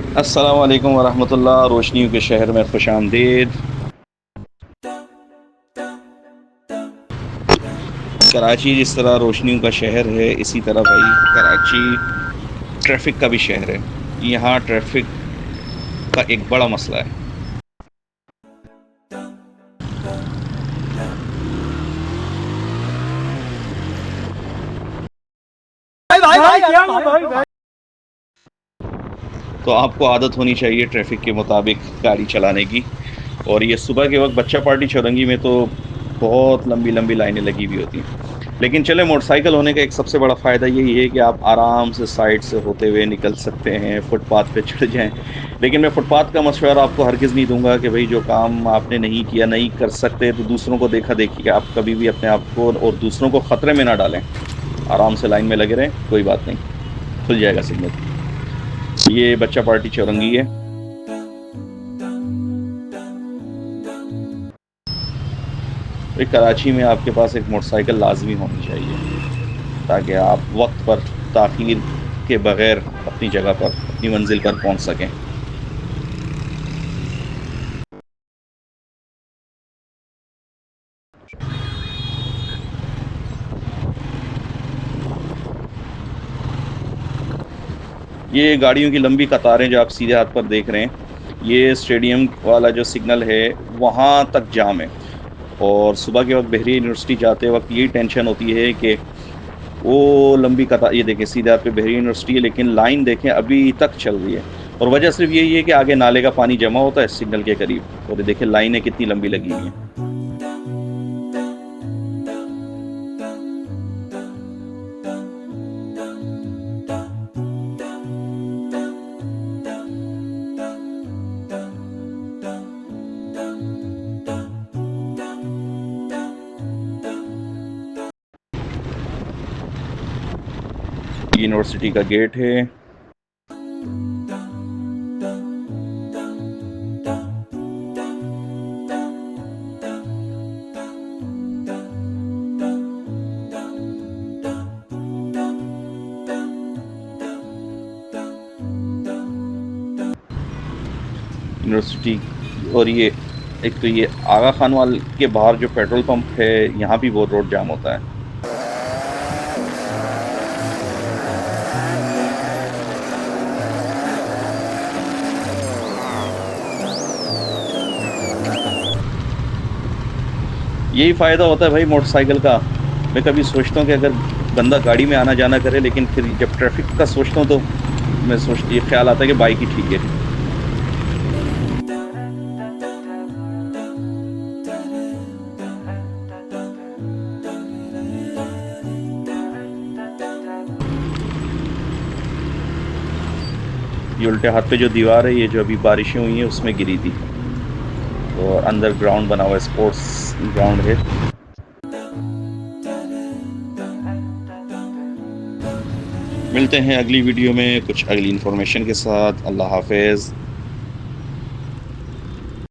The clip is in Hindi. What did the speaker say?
अस्सलाम वालेकुम वरहमतुल्लाह। रोशनियों के शहर में खुशामदीद। कराची जिस तरह रोशनियों का शहर है, इसी तरह भाई कराची ट्रैफिक का भी शहर है। यहाँ ट्रैफिक का एक बड़ा मसला है। भाई भाई भाई क्या हुआ भाई भाई। तो आपको आदत होनी चाहिए ट्रैफिक के मुताबिक गाड़ी चलाने की। और ये सुबह के वक्त बच्चा पार्टी चौरंगी में तो बहुत लंबी लंबी लाइनें लगी हुई होती हैं। लेकिन चले, मोटरसाइकिल होने का एक सबसे बड़ा फ़ायदा यही है कि आप आराम से साइड से होते हुए निकल सकते हैं, फुटपाथ पे चढ़ जाएं। लेकिन मैं फुटपाथ का मशवरा आपको हरगिज़ नहीं दूंगा कि भाई जो काम आपने नहीं किया, नहीं कर सकते तो दूसरों को देखा देखिए, आप कभी भी अपने आप को और दूसरों को ख़तरे में ना डालें। आराम से लाइन में लगे रहें, कोई बात नहीं, खुल जाएगा सिग्नल। ये बच्चा पार्टी चौरंगी है। तो कराची में आपके पास एक मोटरसाइकिल लाजमी होनी चाहिए, ताकि आप वक्त पर ताख़ीर के बगैर अपनी जगह पर, अपनी मंजिल पर पहुंच सकें। ये गाड़ियों की लंबी कतारें जो आप सीधे हाथ पर देख रहे हैं, ये स्टेडियम वाला जो सिग्नल है वहाँ तक जाम है। और सुबह के वक्त बहरी यूनिवर्सिटी जाते वक्त यही टेंशन होती है कि वो लंबी कतार, ये देखें सीधे हाथ पे बहरी यूनिवर्सिटी है, लेकिन लाइन देखें अभी तक चल रही है। और वजह सिर्फ यही है कि आगे नाले का पानी जमा होता है सिग्नल के करीब, और ये देखें लाइनें कितनी लंबी लगी हुई हैं। यूनिवर्सिटी का गेट है। यूनिवर्सिटी, और ये एक तो ये आगा खान वाल के बाहर जो पेट्रोल पंप है, यहाँ भी बहुत रोड जाम होता है। यही फ़ायदा होता है भाई मोटरसाइकिल का। मैं कभी सोचता हूँ कि अगर बंदा गाड़ी में आना जाना करे, लेकिन फिर जब ट्रैफिक का सोचता हूँ तो ये ख्याल आता है कि बाइक ही ठीक है। ये उल्टे हाथ पे जो दीवार है, ये जो अभी बारिशें हुई हैं उसमें गिरी थी। और अंदर ग्राउंड बना हुआ है, स्पोर्ट्स ग्राउंड है। मिलते हैं अगली वीडियो में कुछ अगली इन्फॉर्मेशन के साथ। अल्लाह हाफिज़।